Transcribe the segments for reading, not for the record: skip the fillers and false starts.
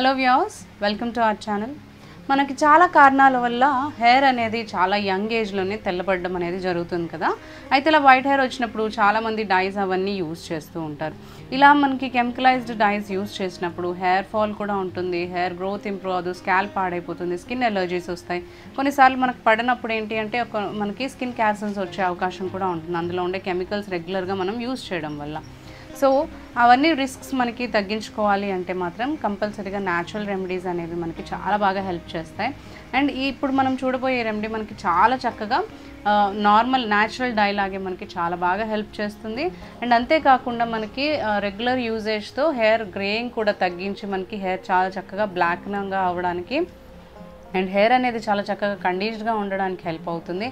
Hello viewers, welcome to our channel. మనకి చాలా కారణాల వల్ల హెయిర్ అనేది చాలా యంగ్ ఏజ్లోనే తెల్లబడడం అనేది జరుగుతుంది కదా. అయితే ఇలా వైట్ హెయిర్ వచ్చినప్పుడు చాలామంది డైస్ అవన్నీ యూజ్ చేస్తూ ఉంటారు. ఇలా మనకి కెమికలైజ్డ్ డైస్ యూజ్ చేసినప్పుడు హెయిర్ ఫాల్ కూడా ఉంటుంది, హెయిర్ గ్రోత్ ఇంప్రూవ్ అవ్వదు, స్కాల్ప్ పాడైపోతుంది, స్కిన్ ఎలర్జీస్ వస్తాయి. కొన్నిసార్లు మనకు పడినప్పుడు ఏంటి అంటే మనకి స్కిన్ క్యాన్సర్స్ వచ్చే అవకాశం కూడా ఉంటుంది, అందులో ఉండే కెమికల్స్ రెగ్యులర్గా మనం యూజ్ చేయడం వల్ల. సో అవన్నీ రిస్క్స్ మనకి తగ్గించుకోవాలి అంటే మాత్రం కంపల్సరీగా న్యాచురల్ రెమెడీస్ అనేవి మనకి చాలా బాగా హెల్ప్ చేస్తాయి. అండ్ ఇప్పుడు మనం చూడబోయే రెమెడీ మనకి చాలా చక్కగా నార్మల్ న్యాచురల్ డై లాగే మనకి చాలా బాగా హెల్ప్ చేస్తుంది. అండ్ అంతేకాకుండా మనకి రెగ్యులర్ యూజేజ్తో హెయిర్ గ్రేయింగ్ కూడా తగ్గించి మనకి హెయిర్ చాలా చక్కగా బ్లాక్గా అవ్వడానికి అండ్ హెయిర్ అనేది చాలా చక్కగా కండిషన్గా ఉండడానికి హెల్ప్ అవుతుంది.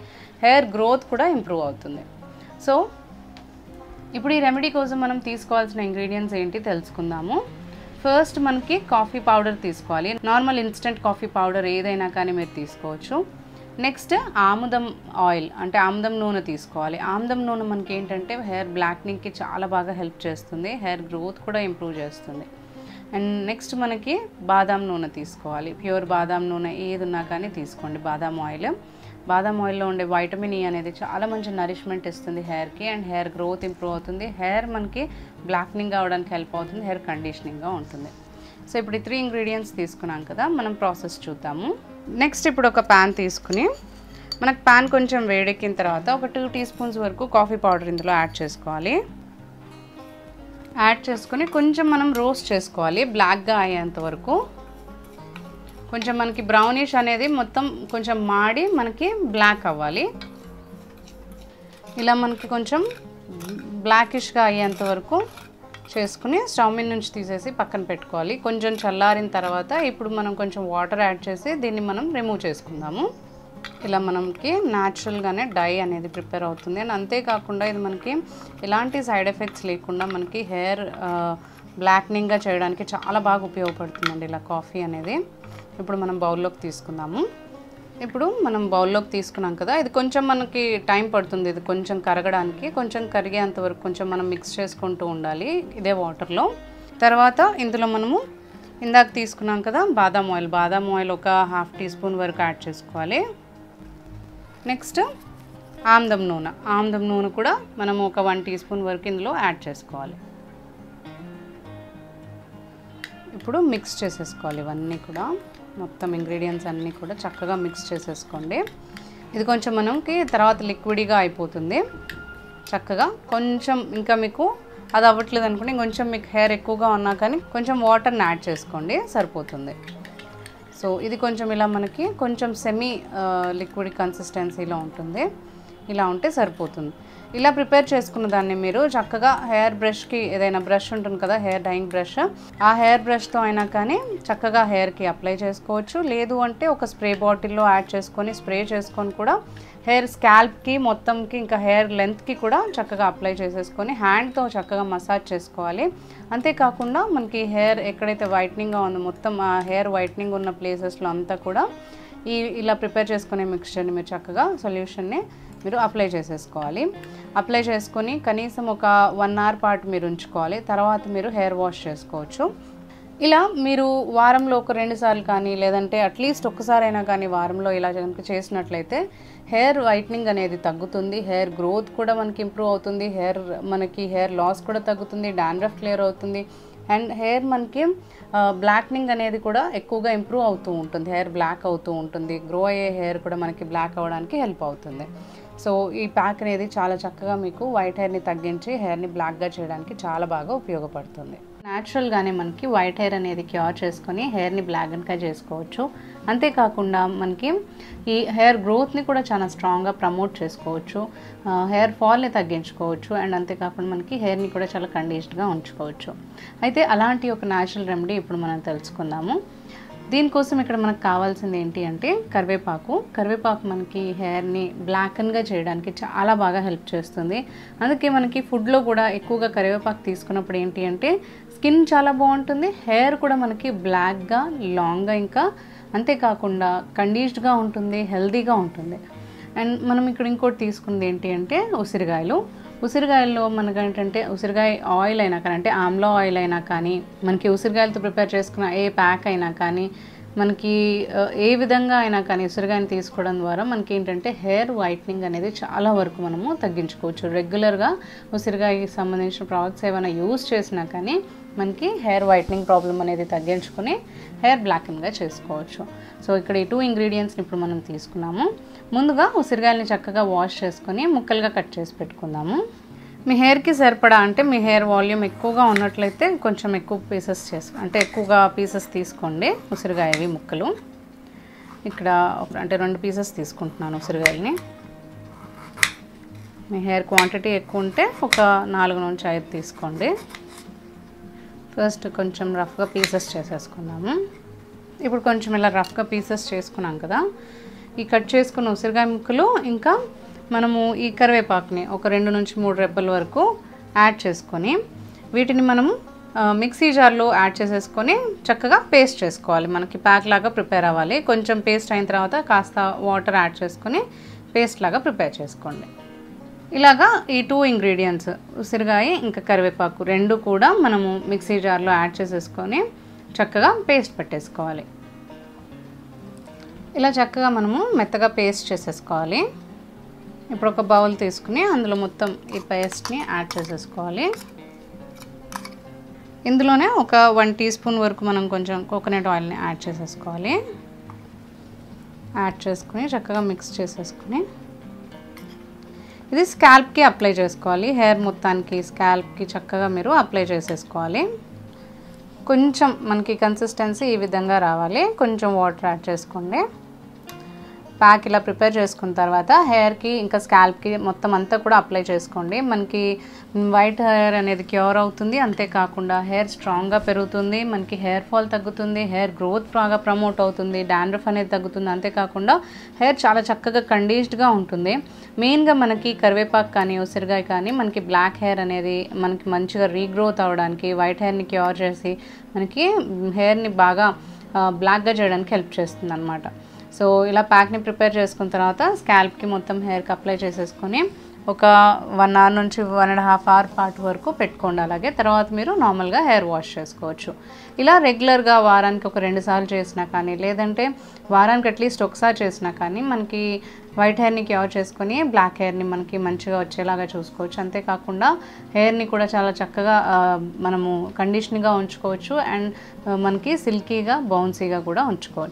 హెయిర్ గ్రోత్ కూడా ఇంప్రూవ్ అవుతుంది. సో ఇప్పుడు ఈ రెమెడీ కోసం మనం తీసుకోవాల్సిన ఇంగ్రీడియంట్స్ ఏంటి తెలుసుకుందాము. ఫస్ట్ మనకి కాఫీ పౌడర్ తీసుకోవాలి. నార్మల్ ఇన్స్టెంట్ కాఫీ పౌడర్ ఏదైనా కానీ మీరు తీసుకోవచ్చు. నెక్స్ట్ ఆముదం ఆయిల్ అంటే ఆముదం నూనె తీసుకోవాలి. ఆముదం నూనె మనకి ఏంటంటే హెయిర్ బ్లాక్నింగ్కి చాలా బాగా హెల్ప్ చేస్తుంది, హెయిర్ గ్రోత్ కూడా ఇంప్రూవ్ చేస్తుంది. అండ్ నెక్స్ట్ మనకి బాదాం నూనె తీసుకోవాలి. ప్యూర్ బాదాం నూనె ఏది ఉన్నా కానీ తీసుకోండి. బాదాం ఆయిల్లో ఉండే వైటమిన్ ఈ అనేది చాలా మంచి నరిష్మెంట్ ఇస్తుంది హెయిర్కి అండ్ హెయిర్ గ్రోత్ ఇంప్రూవ్ అవుతుంది, హెయిర్ మనకి బ్లాక్నింగ్ అవ్వడానికి హెల్ప్ అవుతుంది, హెయిర్ కండిషనింగ్గా ఉంటుంది. సో ఇప్పుడు ఈ 3 ఇంగ్రీడియంట్స్ తీసుకున్నాం కదా, మనం ప్రాసెస్ చూద్దాము. నెక్స్ట్ ఇప్పుడు ఒక ప్యాన్ తీసుకుని మనకు ప్యాన్ కొంచెం వేడెక్కిన తర్వాత ఒక 2 టీ స్పూన్స్ వరకు కాఫీ పౌడర్ ఇందులో యాడ్ చేసుకోవాలి. యాడ్ చేసుకుని కొంచెం మనం రోస్ట్ చేసుకోవాలి బ్లాక్గా అయ్యేంత వరకు. కొంచెం మనకి బ్రౌనిష్ అనేది మొత్తం కొంచెం మాడి మనకి బ్లాక్ అవ్వాలి. ఇలా మనకి కొంచెం బ్లాకిష్గా అయ్యేంత వరకు చేసుకుని స్టవ్ మీద నుంచి తీసేసి పక్కన పెట్టుకోవాలి. కొంచెం చల్లారిన తర్వాత ఇప్పుడు మనం కొంచెం వాటర్ యాడ్ చేసి దీన్ని మనం రిమూవ్ చేసుకుందాము. ఇలా మనకి న్యాచురల్గానే డై అనేది ప్రిపేర్ అవుతుంది. అండ్ అంతేకాకుండా ఇది మనకి ఎలాంటి సైడ్ ఎఫెక్ట్స్ లేకుండా మనకి హెయిర్ బ్లాక్నింగ్గా చేయడానికి చాలా బాగా ఉపయోగపడుతుందండి ఇలా కాఫీ అనేది. ఇప్పుడు మనం బౌల్లోకి తీసుకుందాము. ఇప్పుడు మనం బౌల్లోకి తీసుకున్నాం కదా, ఇది కొంచెం మనకి టైం పడుతుంది, ఇది కొంచెం కరగడానికి. కొంచెం కరిగేంత వరకు కొంచెం మనం మిక్స్ చేసుకుంటూ ఉండాలి ఇదే వాటర్లో. తర్వాత ఇందులో మనము ఇందాక తీసుకున్నాం కదా బాదాం ఆయిల్ ఒక 1/2 టీ స్పూన్ వరకు యాడ్ చేసుకోవాలి. నెక్స్ట్ ఆముదం నూనె కూడా మనము ఒక 1 టీ స్పూన్ వరకు ఇందులో యాడ్ చేసుకోవాలి. ఇప్పుడు మిక్స్ చేసేసుకోవాలి ఇవన్నీ కూడా, మొత్తం ఇంగ్రీడియంట్స్ అన్నీ కూడా చక్కగా మిక్స్ చేసేసుకోండి. ఇది కొంచెం మనకి తర్వాత లిక్విడ్గా అయిపోతుంది చక్కగా. కొంచెం ఇంకా మీకు అది అవ్వట్లేదు అనుకోండి, కొంచెం మీకు హెయిర్ ఎక్కువగా ఉన్నా కానీ కొంచెం వాటర్ని యాడ్ చేసుకోండి, సరిపోతుంది. సో ఇది కొంచెం ఇలా మనకి కొంచెం సెమీ లిక్విడ్ కన్సిస్టెన్సీలో ఉంటుంది, ఇలా ఉంటే సరిపోతుంది. ఇలా ప్రిపేర్ చేసుకున్న దాన్ని మీరు చక్కగా హెయిర్ బ్రష్కి, ఏదైనా బ్రష్ ఉంటుంది కదా హెయిర్ డైయింగ్ బ్రష్, ఆ హెయిర్ బ్రష్తో అయినా కానీ చక్కగా హెయిర్కి అప్లై చేసుకోవచ్చు. లేదు అంటే ఒక స్ప్రే బాటిల్లో యాడ్ చేసుకొని స్ప్రే చేసుకొని కూడా హెయిర్ స్కాల్ప్కి మొత్తంకి ఇంకా హెయిర్ లెంత్కి కూడా చక్కగా అప్లై చేసేసుకొని హ్యాండ్తో చక్కగా మసాజ్ చేసుకోవాలి. అంతేకాకుండా మనకి హెయిర్ ఎక్కడైతే వైట్నింగ్గా ఉందో మొత్తం ఆ హెయిర్ వైట్నింగ్ ఉన్న ప్లేసెస్లో అంతా కూడా ఇలా ప్రిపేర్ చేసుకునే మిక్స్చర్ని మీరు చక్కగా సొల్యూషన్ని మీరు అప్లై చేసేసుకోవాలి. అప్లై చేసుకొని కనీసం ఒక 1 అవర్ పాటు మీరు ఉంచుకోవాలి. తర్వాత మీరు హెయిర్ వాష్ చేసుకోవచ్చు. ఇలా మీరు వారంలో ఒక 2 సార్లు కానీ లేదంటే అట్లీస్ట్ ఒక్కసారైనా కానీ వారంలో ఇలా కనుక చేసినట్లయితే హెయిర్ వైట్నింగ్ అనేది తగ్గుతుంది, హెయిర్ గ్రోత్ కూడా మనకి ఇంప్రూవ్ అవుతుంది, హెయిర్ లాస్ కూడా తగ్గుతుంది, డాండ్రఫ్ క్లియర్ అవుతుంది అండ్ హెయిర్ మనకి బ్లాక్నింగ్ అనేది కూడా ఎక్కువగా ఇంప్రూవ్ అవుతూ ఉంటుంది, హెయిర్ బ్లాక్ అవుతూ ఉంటుంది, గ్రో అయ్యే హెయిర్ కూడా మనకి బ్లాక్ అవ్వడానికి హెల్ప్ అవుతుంది. సో ఈ ప్యాక్ అనేది చాలా చక్కగా మీకు వైట్ హెయిర్ని తగ్గించి హెయిర్ని బ్లాక్గా చేయడానికి చాలా బాగా ఉపయోగపడుతుంది. న్యాచురల్గానే మనకి వైట్ హెయిర్ అనేది క్యూర్ చేసుకొని హెయిర్ని బ్లాక్గా చేసుకోవచ్చు. అంతేకాకుండా మనకి ఈ హెయిర్ గ్రోత్ని కూడా చాలా స్ట్రాంగ్గా ప్రమోట్ చేసుకోవచ్చు, హెయిర్ ఫాల్ని తగ్గించుకోవచ్చు అండ్ అంతేకాకుండా మనకి హెయిర్ని కూడా చాలా కండిషన్గా ఉంచుకోవచ్చు. అయితే అలాంటి ఒక న్యాచురల్ రెమెడీ ఇప్పుడు మనం తెలుసుకుందాము. దీనికోసం ఇక్కడ మనకు కావాల్సింది ఏంటి అంటే కరివేపాకు మనకి హెయిర్ని బ్లాక్గా చేయడానికి చాలా బాగా హెల్ప్ చేస్తుంది. అందుకే మనకి ఫుడ్లో కూడా ఎక్కువగా కరివేపాకు తీసుకున్నప్పుడు ఏంటి అంటే స్కిన్ చాలా బాగుంటుంది, హెయిర్ కూడా మనకి బ్లాక్గా లాంగ్గా ఇంకా అంతేకాకుండా కండిషన్గా ఉంటుంది, హెల్తీగా ఉంటుంది. అండ్ మనం ఇక్కడ ఇంకోటి తీసుకుంది ఏంటి అంటే ఉసిరికాయల్లో మనకంటే ఉసిరికాయ ఆయిల్ అయినా కానీ అంటే ఆమ్లా ఆయిల్ అయినా కానీ మనకి ఉసిరికాయలతో ప్రిపేర్ చేసుకున్న ఏ ప్యాక్ అయినా కానీ మనకి ఏ విధంగా అయినా కానీ ఉసిరికాయని తీసుకోవడం ద్వారా మనకి ఏంటంటే హెయిర్ వైట్నింగ్ అనేది చాలా వరకు మనము తగ్గించుకోవచ్చు. రెగ్యులర్గా ఉసిరికాయకి సంబంధించిన ప్రోడక్ట్స్ ఏమైనా యూస్ చేసినా కానీ మనకి హెయిర్ వైట్నింగ్ ప్రాబ్లం అనేది తగ్గించుకొని హెయిర్ బ్లాకెన్గా చేసుకోవచ్చు. సో ఇక్కడ ఈ 2 ఇంగ్రీడియంట్స్ని ఇప్పుడు మనం తీసుకున్నాము. ముందుగా ఉసిరికాయలని చక్కగా వాష్ చేసుకొని ముక్కలుగా కట్ చేసి పెట్టుకుందాము. మీ హెయిర్కి సరిపడా అంటే మీ హెయిర్ వాల్యూమ్ ఎక్కువగా ఉన్నట్లయితే కొంచెం ఎక్కువ పీసెస్ అంటే ఎక్కువగా పీసెస్ తీసుకోండి ఉసిరికాయవి ముక్కలు. ఇక్కడ అంటే 2 పీసెస్ తీసుకుంటున్నాను ఉసిరికాయలని. మీ హెయిర్ క్వాంటిటీ ఎక్కువ ఉంటే ఒక 4 నుంచి 5 తీసుకోండి. ఫస్ట్ కొంచెం రఫ్గా పీసెస్ చేసేసుకుందాము. ఇప్పుడు కొంచెం ఇలా రఫ్గా పీసెస్ చేసుకున్నాం కదా, ఈ కట్ చేసుకున్న ఉసిరికాయ ముక్కలు ఇంకా మనము ఈ కరివేపాకుని ఒక 2 నుంచి 3 రెబ్బల వరకు యాడ్ చేసుకొని వీటిని మనము మిక్సీ జార్లో యాడ్ చేసేసుకొని చక్కగా పేస్ట్ చేసుకోవాలి. మనకి ప్యాక్ లాగా ప్రిపేర్ అవ్వాలి. కొంచెం పేస్ట్ అయిన తర్వాత కాస్త వాటర్ యాడ్ చేసుకొని పేస్ట్ లాగా ప్రిపేర్ చేసుకోండి. ఇలాగా ఈ 2 ఇంగ్రీడియంట్స్ ఉసిరికాయ ఇంకా కరివేపాకు 2 కూడా మనము మిక్సీ జార్లో యాడ్ చేసేసుకొని చక్కగా పేస్ట్ పెట్టేసుకోవాలి. ఇలా చక్కగా మనము మెత్తగా పేస్ట్ చేసేసుకోవాలి. ఇప్పుడు ఒక బౌల్ తీసుకుని అందులో మొత్తం ఈ పేస్ట్ని యాడ్ చేసేసుకోవాలి. ఇందులోనే ఒక 1 టీ స్పూన్ వరకు మనం కొంచెం కోకోనట్ ఆయిల్ని యాడ్ చేసేసుకోవాలి. యాడ్ చేసుకుని చక్కగా మిక్స్ చేసేసుకుని ఇది స్కాల్ప్కి అప్లై చేసుకోవాలి. హెయిర్ మొత్తానికి స్కాల్ప్కి చక్కగా మీరు అప్లై చేసేసుకోవాలి. కొంచెం మనకి కన్సిస్టెన్సీ ఈ విధంగా రావాలి. కొంచెం వాటర్ యాడ్ చేసుకోండి. ప్యాక్ ఇలా ప్రిపేర్ చేసుకున్న తర్వాత హెయిర్కి ఇంకా స్కాల్ప్కి మొత్తం అంతా కూడా అప్లై చేసుకోండి. మనకి వైట్ హెయిర్ అనేది క్యూర్ అవుతుంది. అంతేకాకుండా హెయిర్ స్ట్రాంగ్గా పెరుగుతుంది. మనకి హెయిర్ ఫాల్ తగ్గుతుంది. హెయిర్ గ్రోత్ బాగా ప్రమోట్ అవుతుంది. డాండ్రఫ్ అనేది తగ్గుతుంది. అంతేకాకుండా హెయిర్ చాలా చక్కగా కండిషన్డ్గా ఉంటుంది. మెయిన్గా మనకి కరివేపాకు కానీ ఉసిరికాయ కానీ మనకి బ్లాక్ హెయిర్ అనేది మనకి మంచిగా రీగ్రోత్ అవ్వడానికి, వైట్ హెయిర్ని క్యూర్ చేసి మనకి హెయిర్ని బాగా బ్లాక్గా చేయడానికి హెల్ప్ చేస్తుంది అన్నమాట. సో ఇలా ప్యాక్ని ప్రిపేర్ చేసుకున్న తర్వాత స్కాల్ప్కి మొత్తం హెయిర్కి అప్లై చేసేసుకొని ఒక 1 అవర్ నుంచి 1.5 అవర్ పాటు వరకు పెట్టుకోండి. అలాగే తర్వాత మీరు నార్మల్గా హెయిర్ వాష్ చేసుకోవచ్చు. ఇలా రెగ్యులర్గా వారానికి ఒక 2 సార్లు చేసినా కానీ లేదంటే వారానికి అట్లీస్ట్ ఒకసారి చేసినా కానీ మనకి వైట్ హెయిర్ని క్యూర్ చేసుకొని బ్లాక్ హెయిర్ని మనకి మంచిగా వచ్చేలాగా చూసుకోవచ్చు. అంతేకాకుండా హెయిర్ని కూడా చాలా చక్కగా మనము కండిషన్గా ఉంచుకోవచ్చు అండ్ మనకి సిల్కీగా బౌన్సీగా కూడా ఉంచుకోవచ్చు.